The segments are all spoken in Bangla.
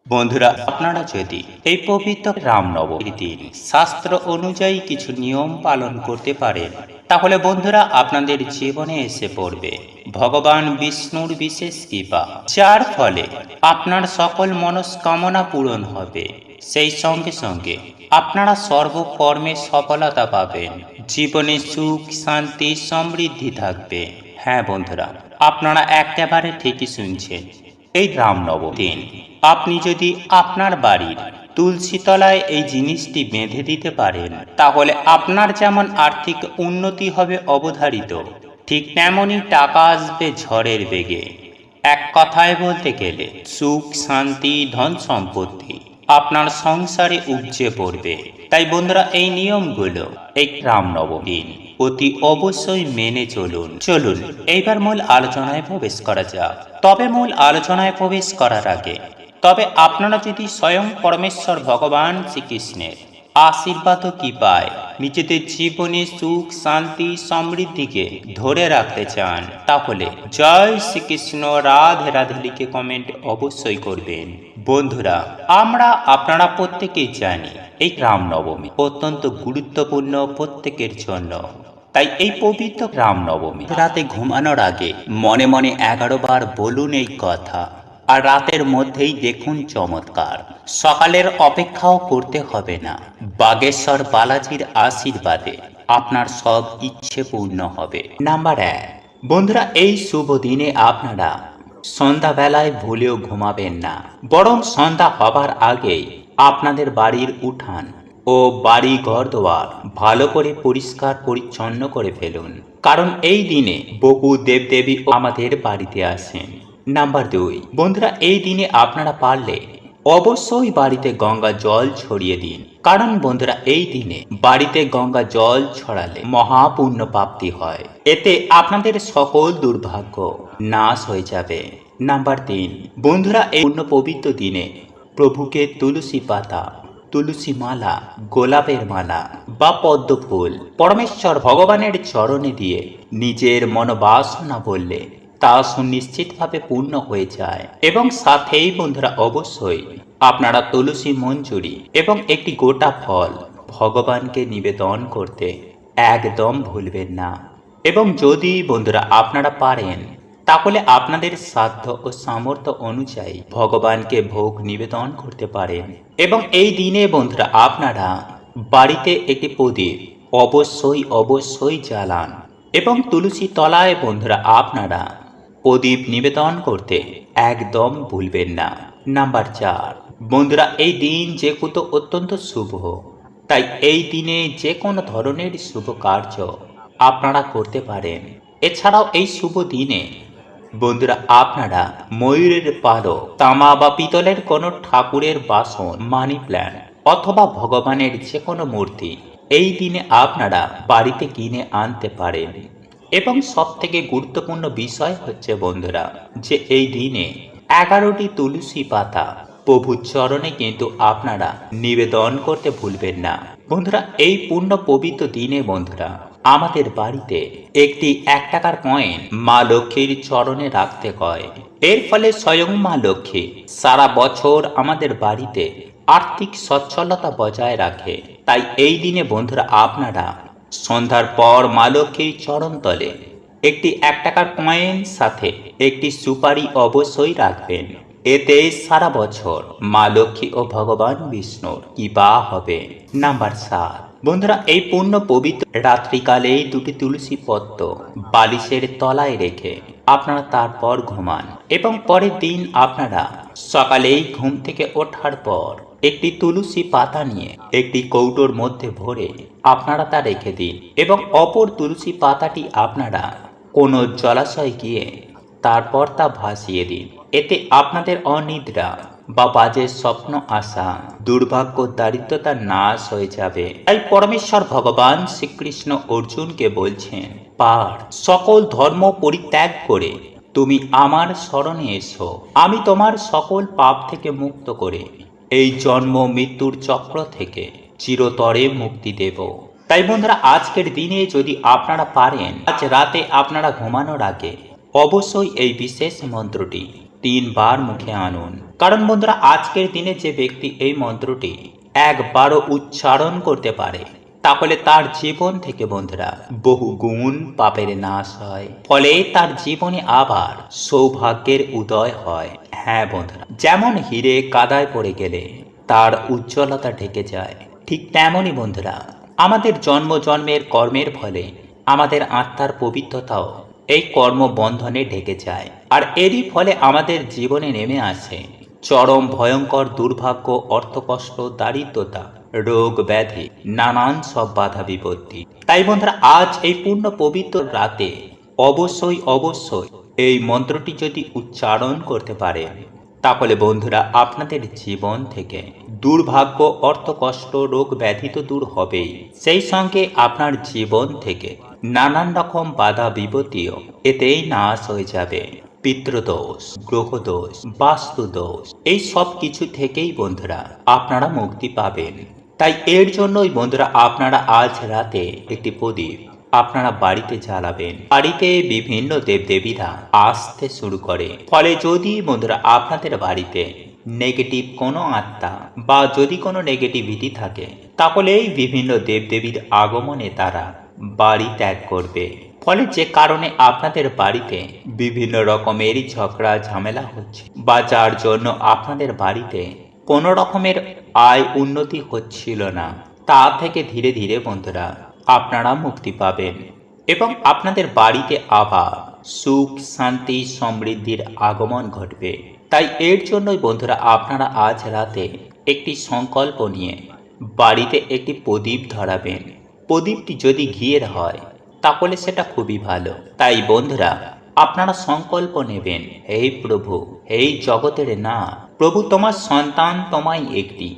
বন্ধুরা, আপনারা যদি এই পবিত্র রামনবমীর দিন শাস্ত্র অনুযায়ী কিছু নিয়ম পালন করতে পারেন, তাহলে বন্ধুরা আপনাদের জীবনে এসে পড়বে ভগবান বিষ্ণুর বিশেষ কৃপা, যার ফলে আপনার সকল মনস্কামনা পূরণ হবে। সেই সঙ্গে সঙ্গে আপনারা সর্বকর্মে সফলতা পাবেন, জীবনে সুখ শান্তি সমৃদ্ধি থাকবে। হ্যাঁ বন্ধুরা, আপনারা একেবারে ঠিকই শুনছেন। এই রামনবমীর দিন আপনি যদি আপনার বাড়ির তুলসী তলায় এই জিনিসটি বেঁধে দিতে পারেন, তাহলে আপনার যেমন আর্থিক উন্নতি হবে অবধারিত, ঠিক তেমনই টাকা আসবে ঝড়ের বেগে। এক কথায় বলতে গেলে সুখ শান্তি ধন সম্পত্তি আপনার সংসারে উপচে পড়বে। তাই বন্ধুরা, এই নিয়মগুলো এই রামনবমীর দিন অতি অবশ্যই মেনে চলুন। এইবার মূল আলোচনায় প্রবেশ করা যাক। তবে মূল আলোচনায় প্রবেশ করার আগে আপনারা যদি স্বয়ং পরমেশ্বর ভগবান শ্রীকৃষ্ণের আশীর্বাদ কি পায় নিজেদের জীবনে সুখ শান্তি সমৃদ্ধিকে ধরে রাখতে চান, তাহলে জয় শ্রীকৃষ্ণ রাধে রাধে লিখে কমেন্ট অবশ্যই করবেন। বন্ধুরা, আপনারা প্রত্যেকেই জানি এই রামনবমী অত্যন্ত গুরুত্বপূর্ণ প্রত্যেকের জন্য। তাই এই পবিত্র রামনবমী রাতে ঘুমানোর আগে মনে মনে 11 বার বলুন এই কথা, আর রাতের মধ্যেই দেখুন চমৎকার। সকালের অপেক্ষাও করতে হবে না। বাগেশ্বর বালাজির আশীর্বাদে আপনার সব ইচ্ছে পূর্ণ হবে। নাম্বার 1, বন্ধুরা, এই শুভ দিনে আপনারা সন্ধ্যাবেলায় ভুলেও ঘুমাবেন না, বরং সন্ধ্যা হবার আগেই আপনাদের বাড়ির উঠান ও বাড়ি ঘর দোয়ার ভালো করে পরিষ্কার পরিচ্ছন্ন করে ফেলুন, কারণ এই দিনে বহু দেবদেবী আমাদের বাড়িতে আসেন। নাম্বার 2, বন্ধুরা, এই দিনে আপনারা পারলে অবশ্যই বাড়িতে গঙ্গা জল ছড়িয়ে দিন, কারণ বন্ধুরা এই দিনে বাড়িতে গঙ্গা জল ছড়ালে মহাপুণ্য প্রাপ্তি হয়। এতে আপনাদের সকল দুর্ভাগ্য নাশ হয়ে যাবে। নাম্বার 3, বন্ধুরা, এই পবিত্র দিনে প্রভুকে তুলসী পাতা, তুলসী মালা, গোলাপের মালা বা পদ্ম ফুল পরমেশ্বর ভগবানের চরণে দিয়ে নিজের মনোবাসনা বললে তা সুনিশ্চিতভাবে পূর্ণ হয়ে যায়। এবং সাথেই বন্ধুরা অবশ্যই আপনারা তুলসী মঞ্জুরি এবং একটি গোটা ফল ভগবানকে নিবেদন করতে একদম ভুলবেন না। এবং যদি বন্ধুরা আপনারা পারেন, তাহলে আপনাদের সাধ্য ও সামর্থ্য অনুযায়ী ভগবানকে ভোগ নিবেদন করতে পারেন। এবং এই দিনে বন্ধুরা আপনারা বাড়িতে একটি প্রদীপ অবশ্যই জ্বালান, এবং তুলসী তলায় বন্ধুরা আপনারা প্রদীপ নিবেদন করতে একদম ভুলবেন না। নাম্বার 4, বন্ধুরা, এই দিন যেহেতু অত্যন্ত শুভ, তাই এই দিনে যে কোনো ধরনের শুভ কার্য আপনারা করতে পারেন। এছাড়াও এই শুভ দিনে বন্ধুরা আপনারা ময়ূরের পালক, তামা বা পিতলের কোনো ঠাকুরের বাসন, মানি প্ল্যান্ট অথবা ভগবানের যে কোনো মূর্তি এই দিনে আপনারা বাড়িতে কিনে আনতে পারেন। এবং সব থেকে গুরুত্বপূর্ণ বিষয় হচ্ছে বন্ধুরা, যে এই দিনে 11টি তুলসী পাতা প্রভুর চরণে কিন্তু আপনারা নিবেদন করতে ভুলবেন না। বন্ধুরা, এই পূর্ণ পবিত্র দিনে বন্ধুরা আমাদের বাড়িতে একটি 1 টাকার কয়েন মা লক্ষ্মীর চরণে রাখতে হয়। এর ফলে স্বয়ং মা লক্ষ্মী সারা বছর আমাদের বাড়িতে আর্থিক সচ্ছলতা বজায় রাখে। তাই এই দিনে বন্ধুরা আপনারা সন্ধ্যার পর মা লক্ষ্মীর চরণতলে একটি 1 টাকার কয়েন সাথে একটি সুপারি অবশ্যই রাখবেন। এতে সারা বছর মা লক্ষ্মী ও ভগবান বিষ্ণুর কৃপা হবে। নাম্বার 7, বন্ধুরা, এই পূর্ণ পবিত্র রাত্রিকালে 2টি তুলসী পত্র বালিশের তলায় রেখে আপনারা তারপর ঘুমান, এবং পরের দিন আপনারা সকালেই ঘুম থেকে ওঠার পর একটি তুলসী পাতা নিয়ে একটি কৌটোর মধ্যে ভরে আপনারা তা রেখে দিন, এবং অপর তুলসী পাতাটি আপনারা কোনো জলাশয়ে গিয়ে তারপর তা ভাসিয়ে দিন। এতে আপনাদের অনিদ্রা বা বাজে স্বপ্ন আসা, দুর্ভাগ্য দারিদ্রতা নাশ হয়ে যাবে। তাই পরমেশ্বর ভগবান শ্রীকৃষ্ণ অর্জুনকে বলছেন, পার সকল ধর্ম পরিত্যাগ করে তুমি আমার শরণে এসো, আমি তোমার সকল পাপ থেকে মুক্ত করে এই জন্ম মৃত্যুর চক্র থেকে চিরতরে মুক্তি দেব। তাই বন্ধুরা আজকের দিনে যদি আপনারা পারেন, আজ রাতে আপনারা ঘুমানোর আগে অবশ্যই এই বিশেষ মন্ত্রটি 3 বার মুখে আনুন। কারণ বন্ধুরা, আজকের দিনে যে ব্যক্তি এই মন্ত্রটি একবারও উচ্চারণ করতে পারে, তাহলে তার জীবন থেকে বন্ধুরা বহু গুণ পাপের নাশ হয়, ফলে তার জীবনে আবার সৌভাগ্যের উদয় হয়। হ্যাঁ বন্ধুরা, যেমন হিরে কাদায় পড়ে গেলে তার উজ্জ্বলতা ঢেকে যায়, ঠিক তেমনই বন্ধুরা আমাদের জন্ম জন্মের কর্মের ফলে আমাদের আত্মার পবিত্রতাও এই কর্মবন্ধনে ঢেকে যায়, আর এরই ফলে আমাদের জীবনে নেমে আসে চরম ভয়ঙ্কর দুর্ভাগ্য, অর্থকষ্ট, দারিদ্রতা, রোগ ব্যাধি, নানান সব বাধা বিপত্তি। তাই বন্ধুরা, আজ এই পূর্ণ পবিত্র রাতে অবশ্যই অবশ্যই এই মন্ত্রটি যদি উচ্চারণ করতে পারেন, তাহলে বন্ধুরা আপনাদের জীবন থেকে দুর্ভাগ্য, অর্থকষ্ট, রোগ ব্যাধি তো দূর হবেই, সেই সঙ্গে আপনার জীবন থেকে নানান রকম বাধা বিপত্তিও এতেই নাশ হয়ে যাবে। পিতৃদোষ, গ্রহদোষ, বাস্তুদোষ, এই সব কিছু থেকেই বন্ধুরা আপনারা মুক্তি পাবেন। তাই এর জন্যই বন্ধুরা আপনারা আজ রাতে একটি প্রদীপ আপনারা বাড়িতে জ্বালাবেন। বাড়িতে বিভিন্ন দেবদেবীরা আসতে শুরু করে, ফলে যদি বন্ধুরা আপনাদের বাড়িতে নেগেটিভ কোনো আত্মা বা যদি কোনো নেগেটিভিটি থাকে, তাহলে এই বিভিন্ন দেবদেবীর আগমনে তারা বাড়ি ত্যাগ করবে। ফলে যে কারণে আপনাদের বাড়িতে বিভিন্ন রকমের ঝগড়া ঝামেলা হচ্ছে, বা যার জন্য আপনাদের বাড়িতে কোনো রকমের আয় উন্নতি হচ্ছিল না, তা থেকে ধীরে ধীরে বন্ধুরা আপনারা মুক্তি পাবেন এবং আপনাদের বাড়িতে আবার সুখ, শান্তি, সমৃদ্ধির আগমন ঘটবে। তাই এর জন্যই বন্ধুরা আপনারা আজ রাতে একটি সংকল্প নিয়ে বাড়িতে একটি প্রদীপ ধরাবেন। প্রদীপটি যদি ঘিয়ের হয় তাহলে সেটা খুবই ভালো। তাই বন্ধুরা আপনারা সংকল্প নেবেন, হে প্রভু, হে জগতের না প্রভু, তোমার সন্তান তোমায় একটি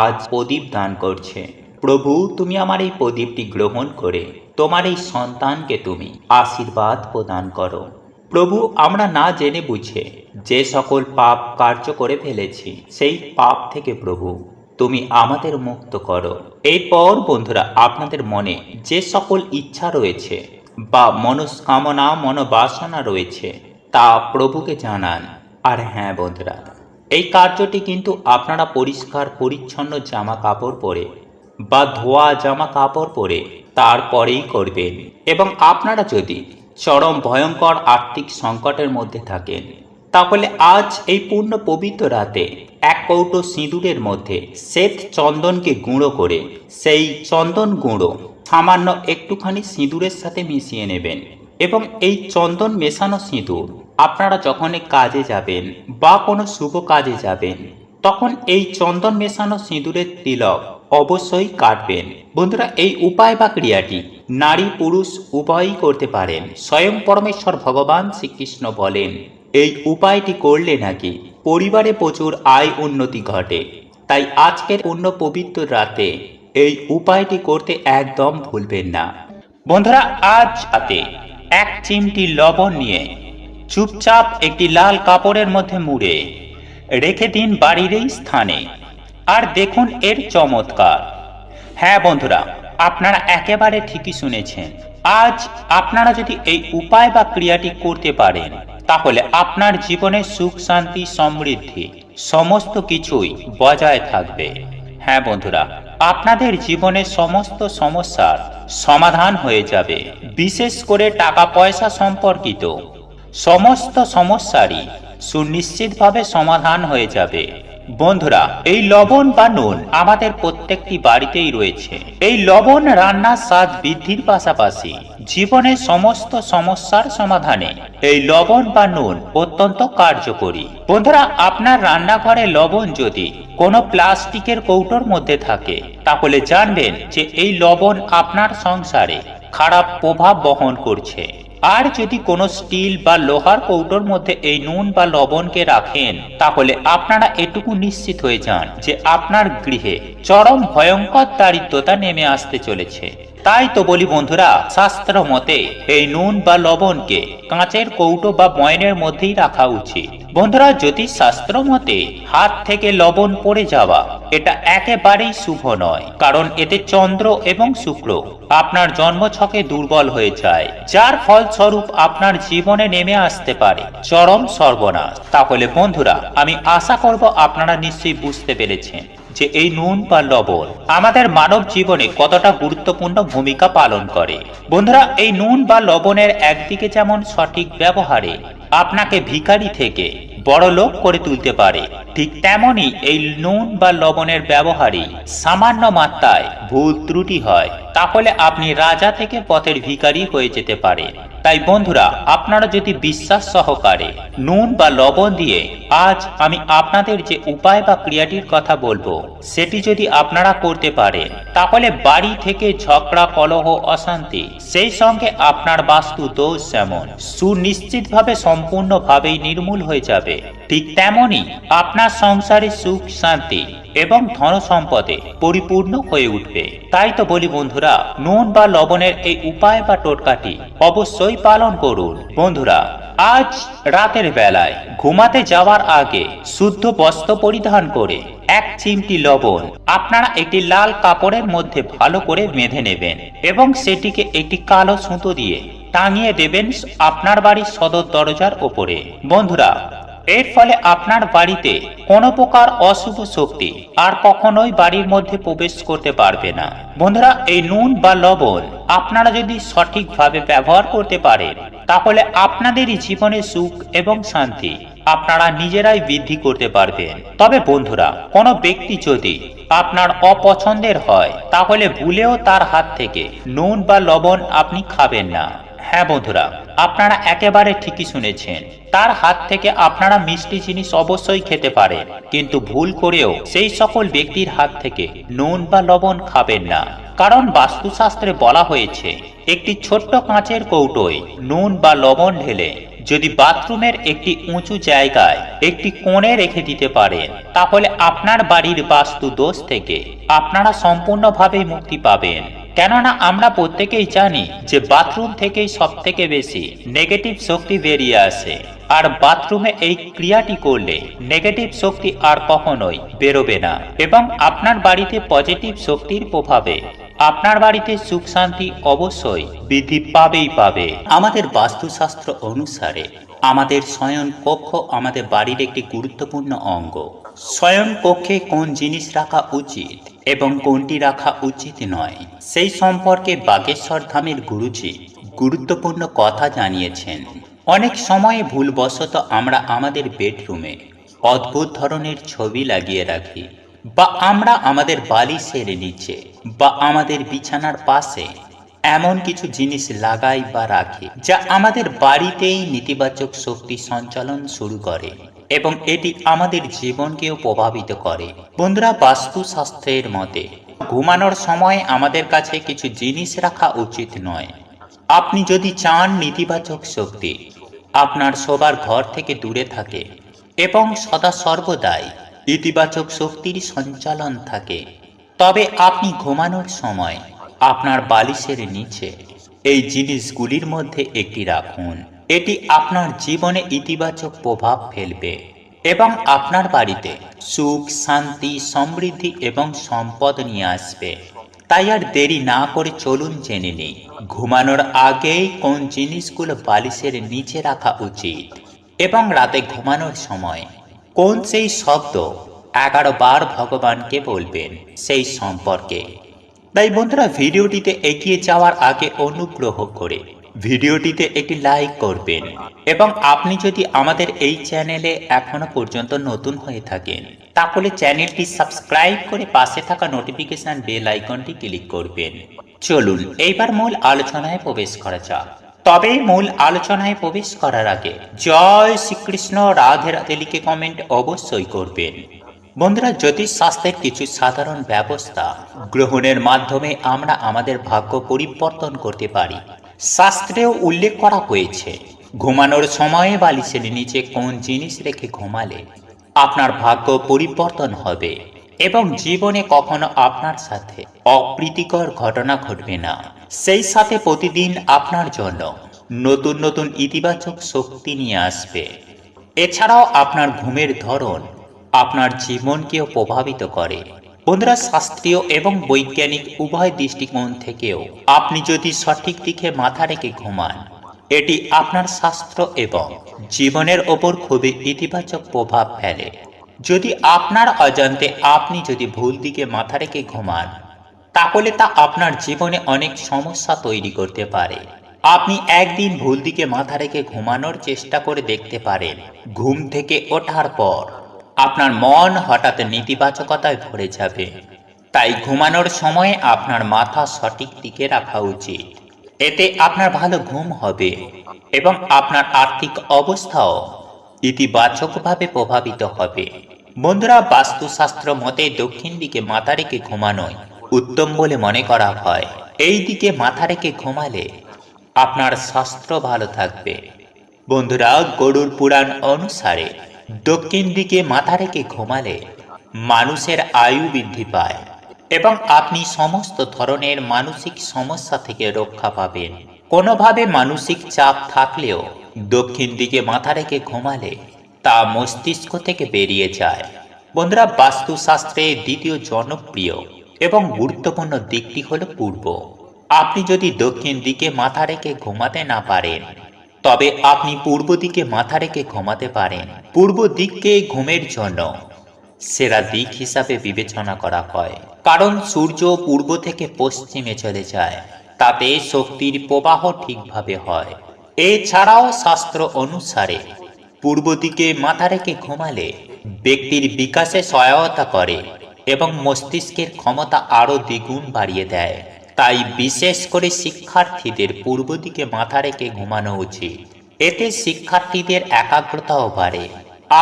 আজ প্রদীপ দান করছে। প্রভু, তুমি আমার এই প্রদীপটি গ্রহণ করে তোমার এই সন্তানকে তুমি আশীর্বাদ প্রদান করো। প্রভু, আমরা না জেনে বুঝে যে সকল পাপ কার্য করে ফেলেছি, সেই পাপ থেকে প্রভু তুমি আমাদের মুক্ত করো। এরপর বন্ধুরা আপনাদের মনে যে সকল ইচ্ছা রয়েছে বা মনস্কামনা, মনোবাসনা রয়েছে, তা প্রভুকে জানান। আর হ্যাঁ বন্ধুরা, এই কার্যটি কিন্তু আপনারা পরিষ্কার পরিচ্ছন্ন জামা কাপড় পরে বা ধোয়া জামা কাপড় পরে তারপরেই করবেন। এবং আপনারা যদি চরম ভয়ঙ্কর আর্থিক সংকটের মধ্যে থাকেন, তাহলে আজ এই পূর্ণ পবিত্র রাতে 1 কৌটো সিঁদুরের মধ্যে শ্বেত চন্দনকে গুঁড়ো করে সেই চন্দন গুঁড়ো সামান্য একটুখানি সিঁদুরের সাথে মিশিয়ে নেবেন। এবং এই চন্দন মেশানো সিঁদুর আপনারা যখন কাজে যাবেন বা কোনো শুভ কাজে যাবেন, তখন এই চন্দন মেশানো সিঁদুরের তিলক অবশ্যই কাটবেন। বন্ধুরা, এই উপায় বা ক্রিয়াটি নারী পুরুষ উভয়ই করতে পারেন। স্বয়ং পরমেশ্বর ভগবান শ্রীকৃষ্ণ বলেন, এই উপায়টি করলে নাকি পরিবারে প্রচুর আয় উন্নতি ঘটে। তাই আজকের পূর্ণ পবিত্র রাতে এই উপায়টি করতে একদম ভুলবেন না। বন্ধুরা, আজ রাতে 1 চিমটি লবণ নিয়ে চুপচাপ একটি লাল কাপড়ের মধ্যে মুড়ে রেখে দিন বাড়ির এই স্থানে। আর দেখুন এর চমৎকার। হ্যাঁ বন্ধুরা, আপনারা একেবারে ঠিকই শুনেছেন। আজ আপনারা যদি এই উপায় বা ক্রিয়াটি করতে পারেন, তাহলে আপনার জীবনে সুখ, শান্তি, সমৃদ্ধি সমস্ত কিছুই বজায় থাকবে। হ্যাঁ বন্ধুরা, আপনাদের জীবনে সমস্ত সমস্যার সমাধান হয়ে যাবে। বিশেষ করে টাকা পয়সা সম্পর্কিত সমস্ত সমস্যারই সুনিশ্চিতভাবে সমাধান হয়ে যাবে। বন্ধুরা, এই লবণ বা নুন আমাদের প্রত্যেকটি বাড়িতেই রয়েছে। এই লবণ রান্নার স্বাদ বৃদ্ধির পাশাপাশি জীবনের সমস্ত সমস্যার সমাধানে এই লবণ বা নুন অত্যন্ত কার্যকরী। বন্ধুরা, আপনার রান্নাঘরে লবণ যদি কোনো প্লাস্টিকের কৌটোর মধ্যে থাকে, তাহলে জানবেন যে এই লবণ আপনার সংসারে খারাপ প্রভাব বহন করছে। আর যদি কোনো স্টিল বা লোহার কৌটোর মধ্যে এই নুন বা লবণকে রাখেন, তাহলে আপনারা এটুকু নিশ্চিত হয়ে যান যে আপনার গৃহে চরম ভয়ঙ্কর দারিদ্রতা নেমে আসতে চলেছে। তাই তো বলি বন্ধুরা, শাস্ত্র মতে এই নুন বা লবণকে কাঁচের কৌটো বা বয়নের মধ্যেই রাখা উচিত। বন্ধুরা, জ্যোতিষশাস্ত্র মতে হাত থেকে লবণ পড়ে যাওয়া এটা একেবারেই শুভ নয়, কারণ এতে চন্দ্র এবং শুক্র আপনার জন্মছকে দুর্বল হয়ে যায়, যার ফলস্বরূপ আপনার জীবনে নেমে আসতে পারে চরম সর্বনাশ। তাহলে বন্ধুরা, আমি আশা করব আপনারা নিশ্চয়ই বুঝতে পেরেছেন যে এই নুন বা লবণ আমাদের মানব জীবনে কতটা গুরুত্বপূর্ণ ভূমিকা পালন করে। বন্ধুরা, এই নুন বা লবণের একদিকে যেমন সঠিক ব্যবহারে আপনাকে ভিখারি থেকে বড় লোক করে তুলতে পারে, ঠিক তেমনি এই নুন বা লবণের ব্যবহারে সামান্য মাত্রায় ভুল ত্রুটি হয় তাহলে আপনি রাজা থেকে পথের ভিখারি হয়ে যেতে পারে। তাই বন্ধুরা, আপনারা যদি বিশ্বাস সহকারে নুন বা লবণ দিয়ে আজ আমি আপনাদের যে উপায় বা ক্রিয়াটির কথা বলবো সেটি যদি আপনারা করতে পারেন, তাহলে বাড়ি থেকে ঝগড়া, কলহ, অশান্তি, সেই সঙ্গে আপনার বাস্তু দোষ যেমন সুনিশ্চিতভাবে সম্পূর্ণভাবেই নির্মূল হয়ে যাবে, ঠিক তেমনি আপনার সংসারে সুখ, শান্তি এবং ধন সম্পদে পরিপূর্ণ হয়ে উঠবে। তাই তো বলি বন্ধুরা, নুন বা লবণের এই উপায় বা টোটকাটি অবশ্যই পালন করুন। বন্ধুরা, আজ রাতের বেলায় ঘুমাতে যাওয়ার আগে শুদ্ধ বস্ত্র পরিধান করে এক চিমটি লবণ আপনারা একটি লাল কাপড়ের মধ্যে ভালো করে বেঁধে নেবেন এবং সেটিকে একটি কালো সুতো দিয়ে টাঙিয়ে দেবেন আপনার বাড়ির সদর দরজার ওপরে। বন্ধুরা, এর ফলে আপনার বাড়িতে কোনো প্রকার অশুভ শক্তি আর কখনোই বাড়ির মধ্যে প্রবেশ করতে পারবে না। বন্ধুরা, এই নুন বা লবণ আপনারা যদি সঠিকভাবে ব্যবহার করতে পারেন, তাহলে আপনাদেরই জীবনে সুখ এবং শান্তি আপনারা নিজেরাই বৃদ্ধি করতে পারবেন। তবে বন্ধুরা, কোনো ব্যক্তি যদি আপনার অপছন্দের হয়, তাহলে ভুলেও তার হাত থেকে নুন বা লবণ আপনি খাবেন না। হ্যাঁ বন্ধুরা, আপনারা একেবারে ঠিকই শুনেছেন, তার হাত থেকে আপনারা মিষ্টি জিনিস অবশ্যই খেতে পারেন, কিন্তু ভুল করেও সেই সকল ব্যক্তির হাত থেকে নুন বা লবণ খাবেন না। কারণ বাস্তুশাস্ত্রে বলা হয়েছে, একটি ছোট্ট কাঁচের কৌটোয় নুন বা লবণ ঢেলে যদি বাথরুমের একটি উঁচু জায়গায় একটি কোণে রেখে দিতে পারেন, তাহলে আপনার বাড়ির বাস্তু দোষ থেকে আপনারা সম্পূর্ণভাবে মুক্তি পাবেন। কেননা আমরা প্রত্যেকেই জানি যে বাথরুম থেকেই সব থেকে বেশি নেগেটিভ শক্তি বেরিয়ে আসে, আর বাথরুমে এই ক্রিয়াটি করলে নেগেটিভ শক্তি আর কখনোই বেরোবে না এবং আপনার বাড়িতে পজিটিভ শক্তির প্রভাবে আপনার বাড়িতে সুখ শান্তি অবশ্যই বৃদ্ধি পাবেই পাবে। আমাদের বাস্তুশাস্ত্র অনুসারে আমাদের শয়ন কক্ষ আমাদের বাড়ির একটি গুরুত্বপূর্ণ অঙ্গ। শয়ন কক্ষে কোন জিনিস রাখা উচিত এবং কোনটি রাখা উচিত নয়, সেই সম্পর্কে বাগেশ্বর ধামের গুরুজি গুরুত্বপূর্ণ কথা জানিয়েছেন। অনেক সময়ে ভুলবশত আমরা আমাদের বেডরুমে অদ্ভুত ধরনের ছবি লাগিয়ে রাখি, বা আমরা আমাদের বালিশের নিচে বা আমাদের বিছানার পাশে এমন কিছু জিনিস লাগাই বা রাখি যা আমাদের বাড়িতেই নেতিবাচক শক্তি সঞ্চালন শুরু করে এবং এটি আমাদের জীবনকেও প্রভাবিত করে। বন্ধুরা, বাস্তুশাস্ত্রের মতে ঘুমানোর সময় আমাদের কাছে কিছু জিনিস রাখা উচিত নয়। আপনি যদি চান নেতিবাচক শক্তি আপনার শোবার ঘর থেকে দূরে থাকে এবং সদা সর্বদাই ইতিবাচক শক্তির সঞ্চালন থাকে, তবে আপনি ঘুমানোর সময় আপনার বালিশের নিচে এই জিনিসগুলির মধ্যে একটি রাখুন। এটি আপনার জীবনে ইতিবাচক প্রভাব ফেলবে এবং আপনার বাড়িতে সুখ, শান্তি, সমৃদ্ধি এবং সম্পদ নিয়ে আসবে। তাই আর দেরি না করে চলুন জেনে নিই ঘুমানোর আগেই কোন জিনিসগুলো বালিশের নিচে রাখা উচিত এবং রাতে ঘুমানোর সময় কোন সেই শব্দ 11 বার ভগবানকে বলবেন সেই সম্পর্কে। তাই বন্ধুরা, ভিডিওটিতে এগিয়ে যাওয়ার আগে অনুগ্রহ করে ভিডিওটিতে একটি লাইক করবেন এবং আপনি যদি আমাদের এই চ্যানেলে এখনো পর্যন্ত নতুন হয়ে থাকেন, তাহলে চ্যানেলটি সাবস্ক্রাইব করে পাশে থাকা নোটিফিকেশন বেল আইকনটি ক্লিক করবেন। চলুন এইবার মূল আলোচনায় প্রবেশ করা যাক। তবে মূল আলোচনায় প্রবেশ করার আগে জয় শ্রীকৃষ্ণ, রাধে রাধে লিখে কমেন্ট অবশ্যই করবেন। বন্ধুরা, জ্যোতিষশাস্ত্রের কিছু সাধারণ ব্যবস্থা গ্রহণের মাধ্যমে আমরা আমাদের ভাগ্য পরিবর্তন করতে পারি। শাস্ত্রেও উল্লেখ করা হয়েছে, ঘুমানোর সময়ে বালিশের নিচে কোন জিনিস রেখে ঘুমালে আপনার ভাগ্য পরিবর্তন হবে এবং জীবনে কখনো আপনার সাথে অপ্রীতিকর ঘটনা ঘটবে না। সেই সাথে প্রতিদিন আপনার জন্য নতুন নতুন ইতিবাচক শক্তি নিয়ে আসবে। এছাড়াও আপনার ঘুমের ধরন আপনার জীবনকেও প্রভাবিত করে। বন্ধুরা, শাস্ত্রীয় এবং বৈজ্ঞানিক উভয় দৃষ্টিকোণ থেকেও আপনি যদি সঠিক দিকে মাথা রেখে ঘুমান, এটি আপনার স্বাস্থ্য এবং জীবনের ওপর খুবই ইতিবাচক প্রভাব ফেলে। যদি আপনার অজান্তে আপনি যদি ভুল দিকে মাথা রেখে ঘুমান, তাহলে তা আপনার জীবনে অনেক সমস্যা তৈরি করতে পারে। আপনি একদিন ভুল দিকে মাথা রেখে ঘুমানোর চেষ্টা করে দেখতে পারেন। ঘুম থেকে ওঠার পর আপনার মন হঠাৎ নেতিবাচকতায় ভরে যাবে। তাই ঘুমানোর সময়ে আপনার মাথা সঠিক দিকে রাখা উচিত। এতে আপনার ভালো ঘুম হবে এবং আপনার আর্থিক অবস্থাও ইতিবাচকভাবে প্রভাবিত হবে। বন্ধুরা, বাস্তুশাস্ত্র মতে দক্ষিণ দিকে মাথা রেখে ঘুমানোই উত্তম বলে মনে করা হয়। এই দিকে মাথা রেখে ঘুমালে আপনার স্বাস্থ্য ভালো থাকবে। বন্ধুরা, গরুর পুরাণ অনুসারে দক্ষিণ দিকে মাথা রেখে ঘুমালে মানুষের আয়ু বৃদ্ধি পায় এবং আপনি সমস্ত ধরনের মানসিক সমস্যা থেকে রক্ষা পাবেন। কোনোভাবে মানসিক চাপ থাকলেও দক্ষিণ দিকে মাথা রেখে ঘুমালে তা মস্তিষ্ক থেকে বেরিয়ে যায়। বন্ধুরা, বাস্তুশাস্ত্রের দ্বিতীয় জনপ্রিয় এবং গুরুত্বপূর্ণ দিকটি হল পূর্ব। আপনি যদি দক্ষিণ দিকে মাথা রেখে ঘুমাতে না পারেন, তবে আপনি পূর্ব দিকে মাথা রেখে ঘুমাতে পারেন। পূর্ব দিককে ঘুমের জন্য সেরা দিক হিসাবে বিবেচনা করা হয়, কারণ সূর্য পূর্ব থেকে পশ্চিমে চলে যায়। তাতে শক্তির প্রবাহ ঠিকভাবে হয়। এছাড়াও শাস্ত্র অনুসারে পূর্ব দিকে মাথা রেখে ঘুমালে ব্যক্তির বিকাশে সহায়তা করে এবং মস্তিষ্কের ক্ষমতা আরও দ্বিগুণ বাড়িয়ে দেয়। তাই বিশেষ করে শিক্ষার্থীদের পূর্ব দিকে মাথা রেখে ঘুমানো উচিত। এতে শিক্ষার্থীদের একাগ্রতাও বাড়ে।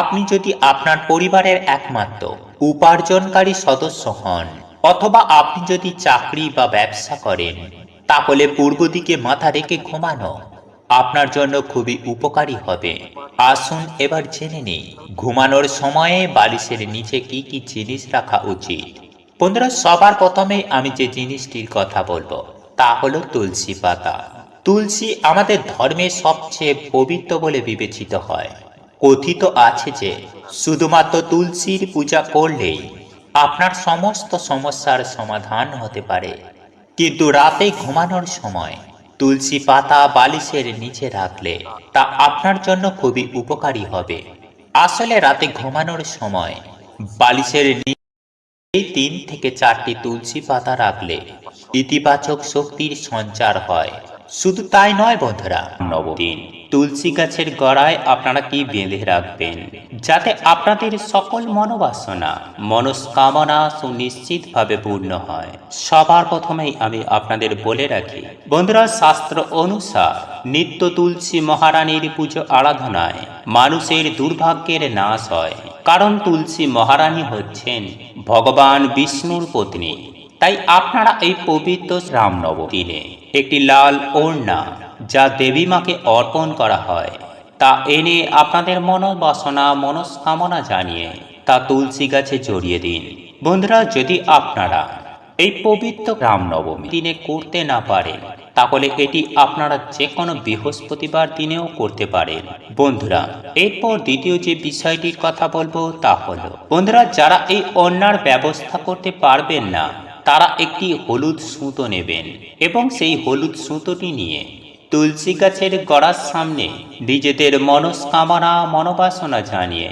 আপনি যদি আপনার পরিবারের একমাত্র উপার্জনকারী সদস্য হন অথবা আপনি যদি চাকরি বা ব্যবসা করেন, তাহলে পূর্ব দিকে মাথা রেখে ঘুমানো আপনার জন্য খুবই উপকারী হবে। আসুন এবার জেনে নিই ঘুমানোর সময়ে বালিশের নিচে কি কি জিনিস রাখা উচিত। বন্ধুরা, সবার প্রথমেই আমি যে জিনিসটির কথা বলবো তা হলো তুলসী পাতা। তুলসী আমাদের ধর্মে সবচেয়ে পবিত্র বলে বিবেচিত হয়। কথিত আছে যে শুধুমাত্র তুলসীর পূজা করলেই আপনার সমস্ত সমস্যার সমাধান হতে পারে। কিন্তু রাতে ঘুমানোর সময় তুলসী পাতা বালিশের নিচে রাখলে তা আপনার জন্য খুবই উপকারী হবে। আসলে রাতে ঘুমানোর সময় বালিশের নিচে 3 থেকে 4টি তুলসী পাতা রাখলে ইতিবাচক শক্তির সঞ্চার হয়। শুধু তাই নয় বন্ধুরা, নবদিন তুলসী গাছের গোড়ায় আপনারা কি বেঁধে রাখবেন, যাতে আপনাদের সকল মনোবাসনা মনস্কামনা সুনিশ্চিতভাবে পূর্ণ হয়। সবার প্রথমেই আমি আপনাদের বলে রাখি বন্ধুরা, শাস্ত্র অনুসার নিত্য তুলসী মহারানীর পুজো আরাধনায় মানুষের দুর্ভাগ্যের নাশ হয়, কারণ তুলসী মহারানী হচ্ছেন ভগবান বিষ্ণুর পত্নী। তাই আপনারা এই পবিত্র রামনবমী দিনে একটি লাল ওড়না যা দেবী মাকে অর্পণ করা হয় তা এনে আপনাদের মনোবাসনা মনস্কামনা জানিয়ে তা তুলসী গাছে জড়িয়ে দিন। বন্ধুরা, যদি আপনারা এই পবিত্র রামনবমী দিনে করতে না পারেন, তাহলে এটি আপনারা যে কোনো বৃহস্পতিবার দিনেও করতে পারেন। বন্ধুরা, এরপর দ্বিতীয় যে বিষয়টির কথা বলবো তা হলো বন্ধুরা, যারা এই ওড়নার ব্যবস্থা করতে পারবেন না, তারা একটি হলুদ সুতো নেবেন এবং সেই হলুদ সুতোটি নিয়ে তুলসী গাছের গোড়ার সামনে নিজেদের মনস্কামনা মনোবাসনা জানিয়ে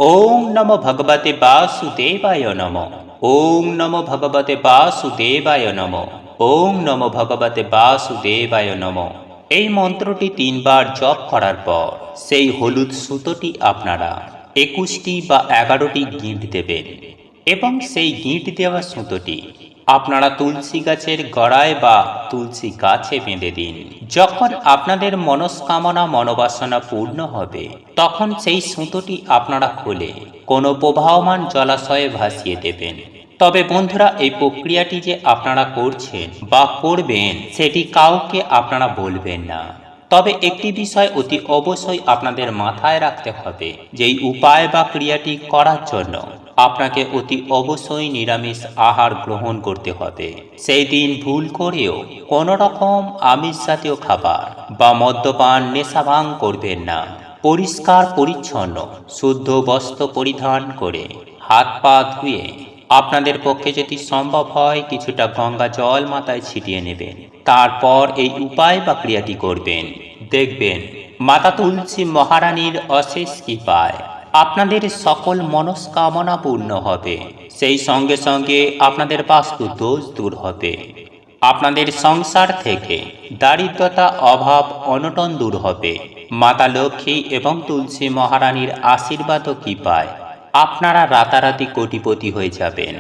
ওম নমো ভগবতে বাসুদেবায় নমঃ, ওম নমো ভগবতে বাসুদেবায় নমঃ, ওম নমো ভগবতে বাসুদেবায় নমঃ এই মন্ত্রটি 3বার জপ করার পর সেই হলুদ সুতোটি আপনারা 21টি বা 11টি গিঁট দেবেন এবং সেই গিঁট দেওয়া সুতোটি আপনারা তুলসী গাছের গোড়ায় বা তুলসী গাছে বেঁধে দিন। যখন আপনাদের মনস্কামনা মনোবাসনা পূর্ণ হবে, তখন সেই সুতোটি আপনারা খুলে কোনো প্রবাহমান জলাশয়ে ভাসিয়ে দেবেন। তবে বন্ধুরা, এই প্রক্রিয়াটি যে আপনারা করছেন বা করবেন সেটি কাউকে আপনারা বলবেন না। তবে একটি বিষয় অতি অবশ্যই আপনাদের মাথায় রাখতে হবে, যে এই উপায় বা ক্রিয়াটি করার জন্য আপনাকে অতি অবশ্যই নিরামিষ আহার গ্রহণ করতে হবে। সেই দিন ভুল করেও কোনো রকম আমিষ জাতীয় খাবার বা মদ্যপান নেশাভাং করবেন না। পরিষ্কার পরিচ্ছন্ন শুদ্ধ বস্ত্র পরিধান করে হাত পা ধুয়ে আপনাদের পক্ষে যদি সম্ভব হয় কিছুটা গঙ্গা জল মাথায় ছিটিয়ে নেবেন। তারপর এই উপায় বা ক্রিয়াটি করবেন। দেখবেন মাতা তুলসী মহারানীর অশেষ কৃপায় আপনাদের সকল মনস্কামনা পূর্ণ হবে। সেই সঙ্গে সঙ্গে আপনাদের বাস্তু দোষ দূর হবে। আপনাদের সংসার থেকে দারিদ্রতা অভাব অনটন দূর হবে। মাতা লক্ষ্মী এবং তুলসী মহারানীর আশীর্বাদ ও কৃপায় আপনারা রাতারাতি কোটিপতি হয়ে যাবেন।